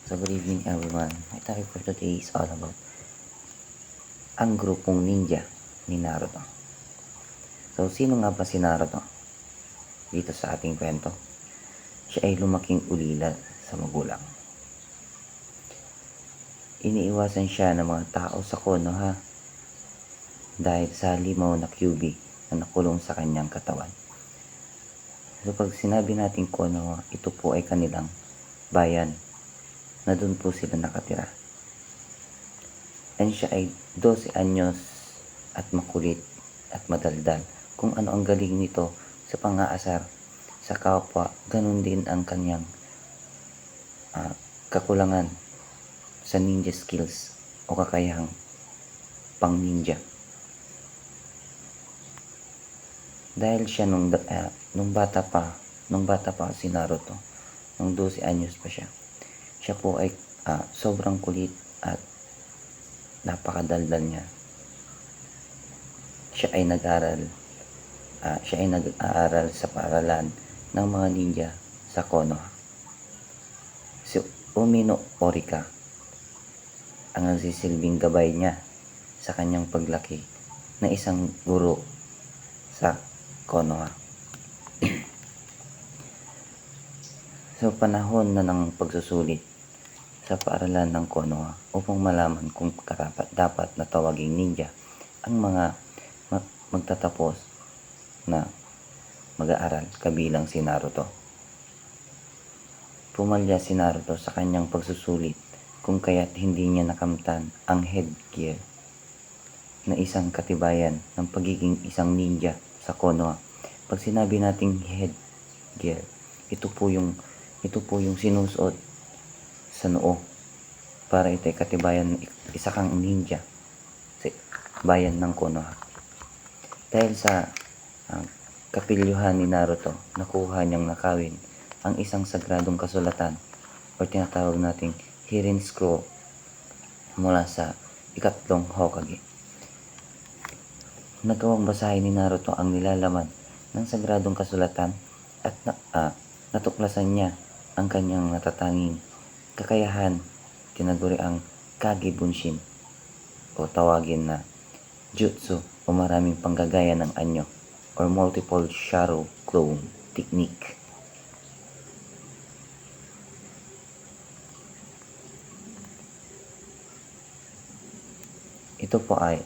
So good evening everyone. My topic for today is all about ang grupong ninja ni Naruto. So sino nga ba si Naruto? Dito sa ating kwento, siya ay lumaking ulila sa magulang. Iniiwasan siya ng mga tao sa Konoha dahil sa limaw na Kyuubi na nakulong sa kanyang katawan. So pag sinabi natin Konoha, ito po ay kanilang bayan na doon po sila nakatira. And siya ay 12 anyos at makulit at madaldal. Kung ano ang galing nito sa pang-aasar sa kapwa, ganun din ang kanyang kakulangan sa ninja skills o kakayahang pang ninja. Dahil siya nung bata pa si Naruto, nung 12 anyos pa siya po ay sobrang kulit at napakadaldal niya. Siya ay nag-aaral sa paaralan ng mga ninja sa Konoha. Si Umino Orika ang nagsisilbing gabay niya sa kanyang paglaki na isang guro sa Konoha. So panahon na ng pagsusulit sa paaralan ng Konoha upang malaman kung karapat dapat na tawaging ninja ang mga magtatapos na mag-aaral kabilang si Naruto. Pumalya si Naruto sa kanyang pagsusulit kung kaya't hindi niya nakamtan ang headgear na isang katibayan ng pagiging isang ninja sa Konoha. Pag sinabi nating headgear, ito po yung sinusuot sa noo para ito'y katibayan isa kang ninja sa bayan ng Konoha. Dahil sa kapilyuhan ni Naruto, nakuha niyang nakawin ang isang sagradong kasulatan o tinatawag nating Hidden Scroll mula sa ikatlong Hokage. Nagawang basahin ni Naruto ang nilalaman ng sagradong kasulatan at natuklasan niya ang kanyang natatanging kakayahan, tinaguri ang Kage Bunshin o tawagin na Jutsu o maraming panggagaya ng anyo or multiple shadow clone technique. Ito po ay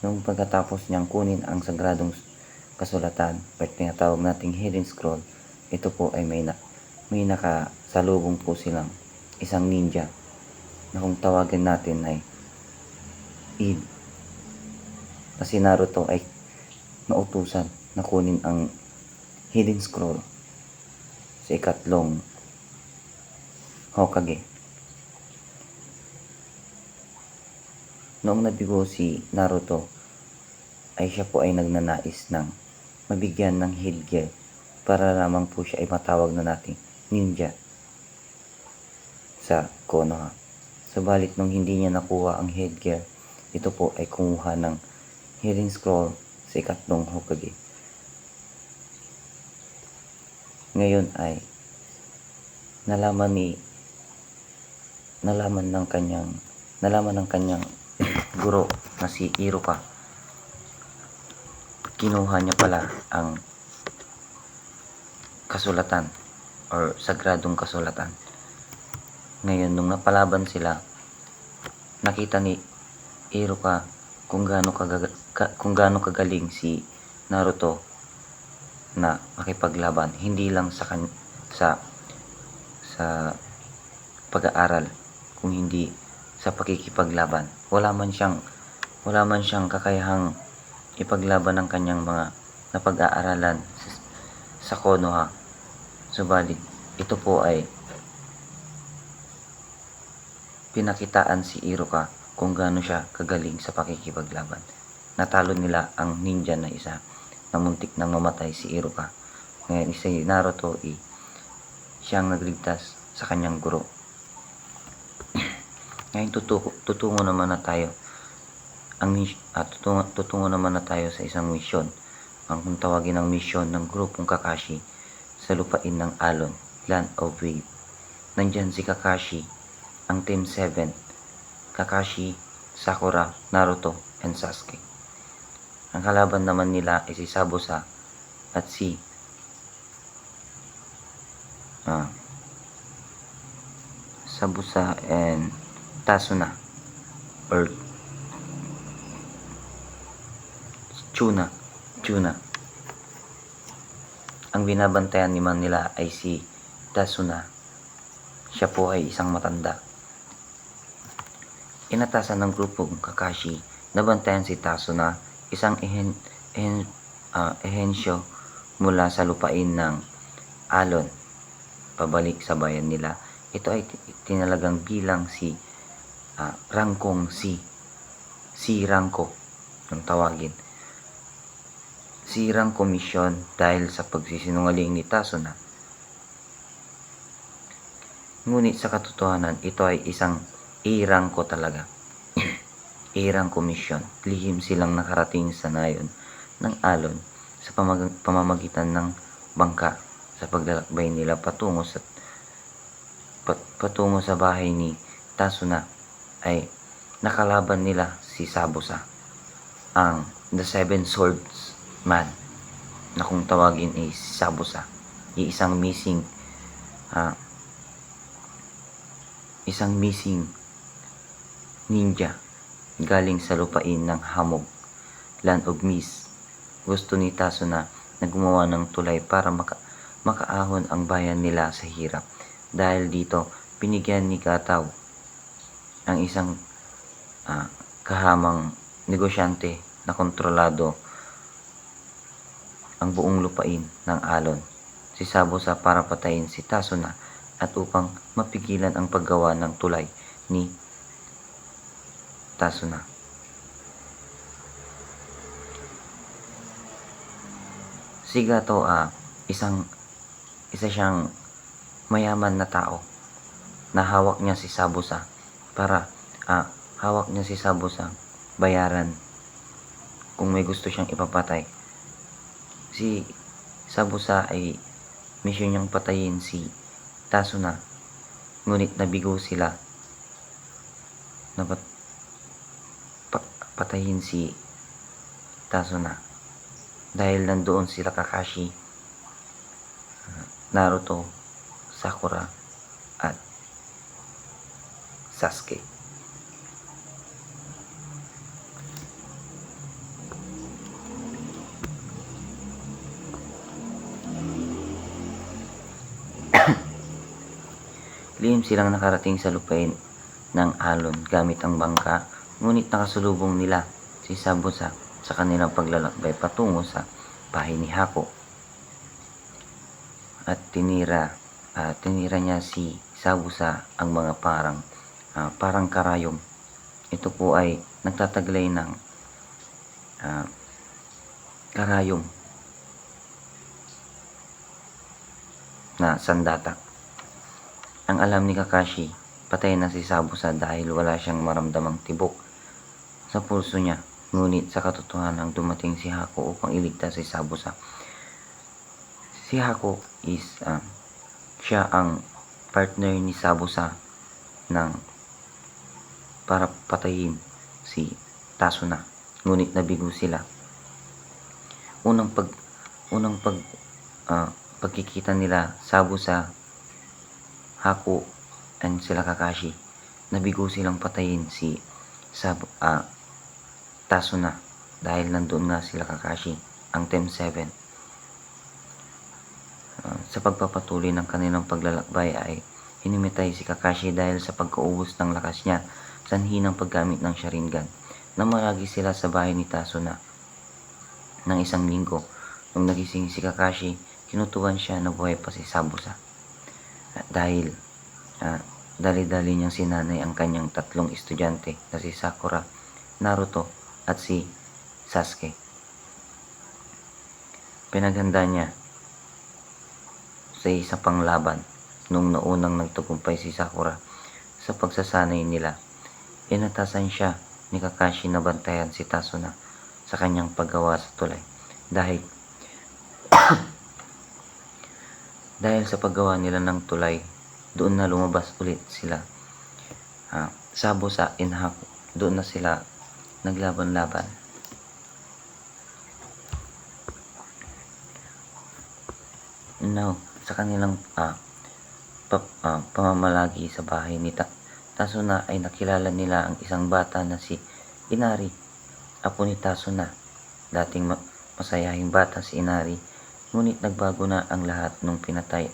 nung pagkatapos niyang kunin ang sagradong kasulatan o tinatawag nating Hidden Scroll, ito po ay may nakasalubong po silang isang ninja na kung tawagin natin ay Id. Na si Naruto ay nautusan na kunin ang Hidden Scroll sa ikatlong Hokage. Noong nabigo si Naruto ay siya po ay nagnanais ng mabigyan ng headgear para lamang po siya ay matawag na nating ninja sa Konoha. Subalit nung hindi niya nakuha ang headgear, ito po ay kumuha ng Hidden Scroll sa ikatlong Hokage. Ngayon ay nalaman ng kanyang guro na si Iruka. Kinuha niya pala ang kasulatan or sagradong kasulatan. Ngayon nung napalaban sila, nakita ni Iruka kung gaano kagaling si Naruto na makipaglaban, hindi lang sa pag-aaral, kung hindi sa pakikipaglaban. Wala man siyang kakayahang ipaglaban ng kanyang mga napag-aaralan sa Konoha. Subalit ito po ay pinakitaan si Iruka kung gaano siya kagaling sa pakikipaglaban. Natalo nila ang ninja na isa na muntik nang mamatay si Iruka. Ngayon si Naruto siyang nagligtas sa kanyang guro. Ngayon tutungo naman na tayo sa isang misyon. Ang tawagin ng misyon ng grupong Kakashi sa lupain ng Alon. Land of Wave. Nandyan si Kakashi, ang Team 7, Kakashi, Sakura, Naruto, and Sasuke. Ang kalaban naman nila ay si Sabusa at si Sabusa and Tasuna or Chuna. Ang binabantayan naman nila ay si Tasuna. Siya po ay isang matanda. Inatasan ng grupong Kakashi na bantayan si Tasuna, isang ehensyo mula sa lupain ng Alon pabalik sa bayan nila. Ito ay tinalagang bilang si Rangkong si Rangko ang tawagin. Si Rangko Mission dahil sa pagsisinungaling ni Tasuna. Ngunit sa katotohanan, ito ay isang Rangko talaga. Rangko Mission. Lihim silang nakarating sa nayon ng Alon sa pamamagitan ng bangka sa paglalakbay nila patungo sa bahay ni Tasuna ay nakalaban nila si Sabusa, ang The Seven Swords Man na kung tawagin ay si Sabusa, isang missing ninja galing sa lupain ng Hamog, Land of Mist. Gusto ni Tasuna na gumawa ng tulay para makaahon ang bayan nila sa hirap. Dahil dito, binigyan ni Gataw ang isang kahamang negosyante na kontrolado ang buong lupain ng Alon, si Sabusa, para patayin si Tasuna at upang mapigilan ang paggawa ng tulay ni Tasuna. Si Gato isa siyang mayaman na tao na hawak niya si Sabusa para bayaran kung may gusto siyang ipapatay. Si Sabusa ay mission niyang patayin si Tasuna, ngunit nabigo sila na patayin si Tasuna dahil nandoon sila Kakashi, Naruto, Sakura at Sasuke. Lihim silang nakarating sa lupain ng Alon gamit ang bangka, ngunit nakasulubong nila si Sabusa sa kanilang paglalakbay patungo sa bahay ni Hako. At tinira niya si Sabusa ang mga parang karayom. Ito po ay nagtataglay ng karayom na sandata. Ang alam ni Kakashi, patay na si Sabusa dahil wala siyang maramdamang tibok sa pulso niya. Ngunit sa katotohanan, dumating si Hako upang iligtas si Sabusa. Si Hako is siya ang partner ni Sabusa para patayin si Tasuna, ngunit nabigo sila. Pagkikita nila Sabusa, Hako, and sila Kakashi, nabigo silang patayin si Tasuna dahil nandoon nga sila Kakashi, ang Team 7. Sa pagpapatuloy ng kanilang paglalakbay ay hinimitay si Kakashi dahil sa pagkaubos ng lakas niya sanhi ng paggamit ng Sharingan. Namaragi sila sa bahay ni Tasuna ng 1 linggo. Nung nagising si Kakashi, kinutuban siya na buhay pa si Sabusa. Dahil dali-dali niyang sinanay ang kanyang 3 estudyante na si Sakura, Naruto at si Sasuke. Pinaghanda niya sa isa pang laban nung naunang nagtagumpay si Sakura sa pagsasanay nila. Inatasan siya ni Kakashi na bantayan si Tasuna sa kanyang paggawa sa tulay Dahil sa paggawa nila ng tulay, doon na lumabas ulit sila. Sabusa and Haku, doon na sila naglaban-laban. Now, sa kanilang pamamalagi sa bahay ni Tasuna ay nakilala nila ang isang bata na si Inari, apo ni Tasuna. Dating masayahing bata si Inari, ngunit nagbago na ang lahat nung pinatay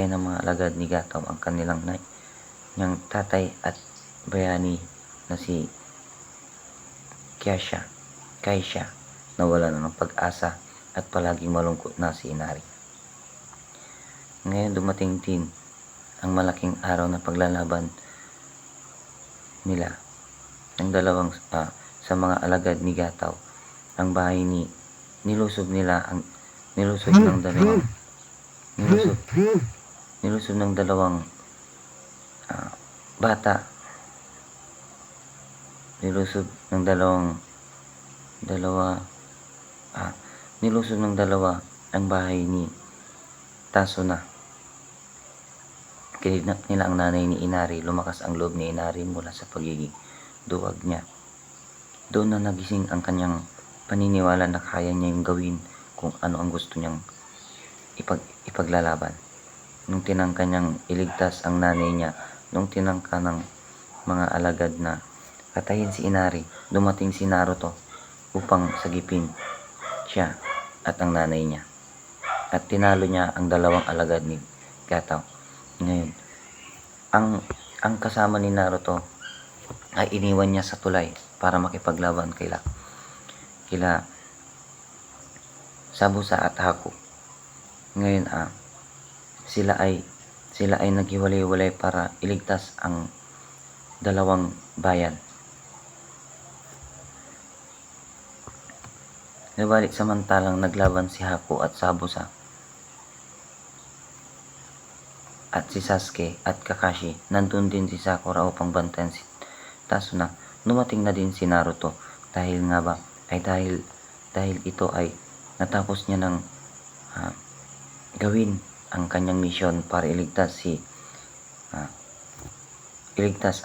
ng mga alagad ni Gataw ang kanilang niyang tatay at bayani na si Kaisha. Nawala na ng pag-asa at palaging malungkot na si Inari. Ngayon dumating din ang malaking araw na paglalaban nila ng dalawang sa mga alagad ni Gataw. Ang bahay nilusob ng dalawang bata. Nilusob ng dalawa ang bahay ni Tasuna. Kinidnap nila ang nanay ni Inari. Lumakas ang loob ni Inari mula sa pagiging duwag niya. Doon na nagising ang kanyang paniniwala na kaya niya yung gawin kung ano ang gusto niyang ipaglalaban. Nung tinangka niyang iligtas ang nanay niya, nung tinangka ng mga alagad na patayin si Inari, dumating si Naruto upang sagipin siya at ang nanay niya. At tinalo niya ang dalawang alagad ni Gataw. Ngayon, ang kasama ni Naruto ay iniwan niya sa tulay para makipaglaban kila Sabusa at Haku. Ngayon, sila ay naghiwalay-walay para iligtas ang dalawang bayan. Ngunit samantalang naglaban si Haku at Sabusa at si Sasuke at Kakashi, nandun din si Sakura upang bantayan si Tasuna. Dumating na din si Naruto dahil ito ay natapos niya ng gawin ang kanyang misyon para iligtas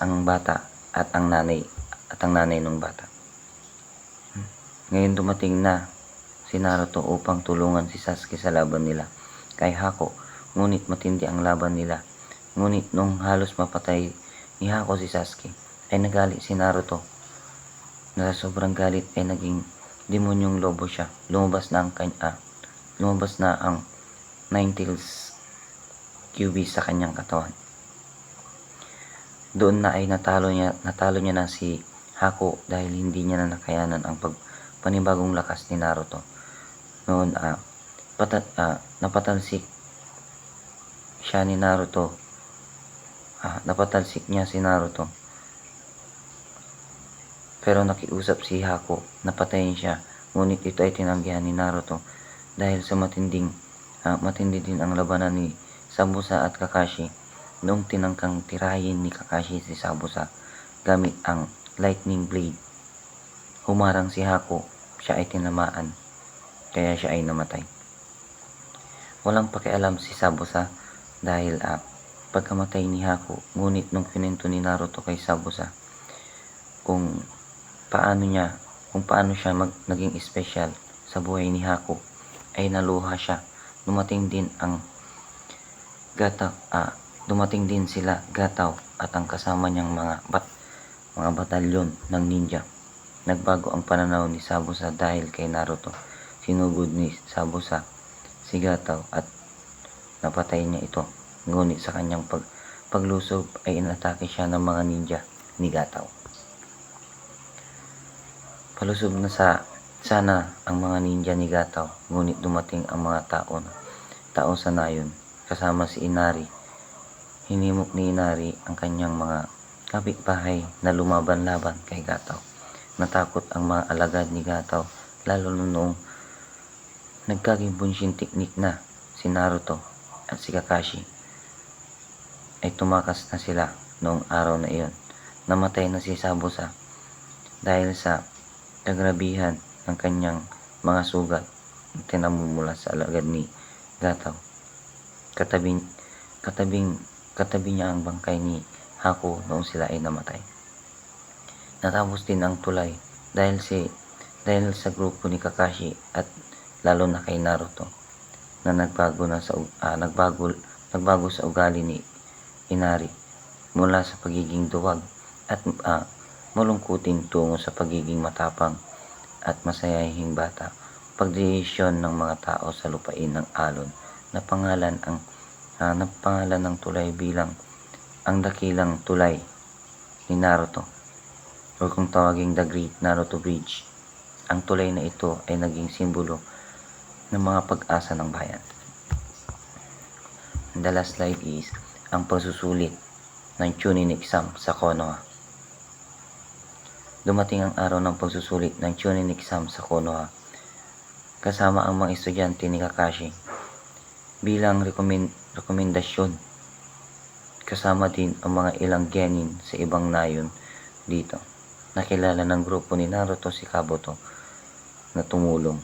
ang bata at ang nanay ng bata. Ngayon dumating na si Naruto upang tulungan si Sasuke sa laban nila kay Haku. Ngunit matindi ang laban nila. Ngunit nung halos mapatay ni Haku si Sasuke, ay nagalit si Naruto. Na sobrang galit ay naging demonyong lobo siya. Lumabas na ang 9 tails QB sa kanyang katawan. Doon na ay natalo niya na si Haku dahil hindi niya na nakayanan ang panibagong lakas ni Naruto. Noon napatalsik niya si Naruto. Pero nakiusap si Haku na patayin siya. Ngunit ito ay tinanggihan ni Naruto dahil sa matindi din ang labanan ni Sabusa at Kakashi. Noong tinangkang tirahin ni Kakashi si Sabusa gamit ang lightning blade, humarang si Haku. Siya ay tinamaan, kaya siya ay namatay. Walang pakialam si Sabusa dahil pagkamatay ni Haku. Ngunit nung kinento ni Naruto kay Sabusa kung paano siya naging special sa buhay ni Haku, ay naluha siya. Dumating din sila Gataw at ang kasama niyang mga batalyon ng ninja. Nagbago ang pananaw ni Sabusa dahil kay Naruto. Sinugod ni Sabusa si Gataw at napatay niya ito. Ngunit sa kanyang paglusob ay inatake siya ng mga ninja ni Gataw. Palusob na sana ang mga ninja ni Gataw, ngunit dumating ang mga tao sa nayon kasama si Inari. Hinimok ni Inari ang kanyang mga kapitbahay na lumaban-laban kay Gataw. Natakot ang mga alagad ni Gataw, lalo noong nagkagimbonsing teknik na si Naruto at si Kakashi. Ay tumakas na sila noong araw na iyon. Namatay na si Sabusa dahil sa kagrabihan ng kanyang mga sugat na tinamumula sa alagad ni Gataw. Katabi, katabing, katabi niya ang bangkay ni Haku noong sila ay namatay. Natapos din ang tulay dahil sa grupo ni Kakashi at lalo na kay Naruto na nagbago sa ugali ni Inari mula sa pagiging duwag at malungkutin tungo sa pagiging matapang at masayahing bata. Pagdesisyon ng mga tao sa lupain ng alon na pangalan ng tulay bilang ang dakilang tulay ni Naruto o kung tawaging The Great Naruto Bridge. Ang tulay na ito ay naging simbolo ng mga pag-asa ng bayan. The last slide is ang pagsusulit ng Chunin exam sa Konoha. Dumating ang araw ng pagsusulit ng Chunin exam sa Konoha kasama ang mga estudyante ni Kakashi bilang rekomendasyon. Kasama din ang mga ilang genin sa ibang nayon dito. Nakilala ng grupo ni Naruto si Kabuto na tumulong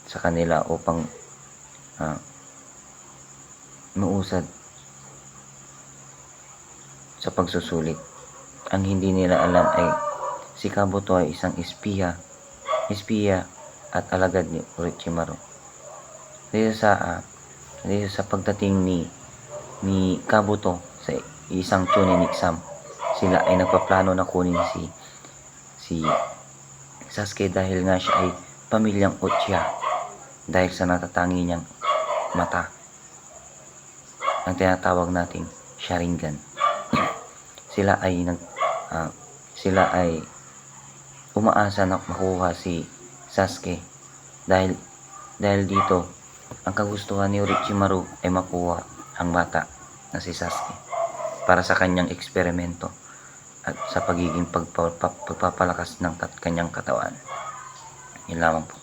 sa kanila upang mausad sa pagsusulit. Ang hindi nila alam ay si Kabuto ay isang espiya at alagad ni Orochimaru. Dito sa pagdating ni Kabuto sa isang Chunin exam, sila ay nagpaplano na kunin si Sasuke dahil nga siya ay pamilyang Uchiha dahil sa natatangi niyang mata, ang tinatawag nating Sharingan. sila ay umaasa na makuha si Sasuke dahil dito ang kagustuhan ni Orochimaru ay makuha ang bata na si Sasuke para sa kanyang eksperimento at sa pagiging pagpapalakas ng kanyang katawan. Yun lamang po.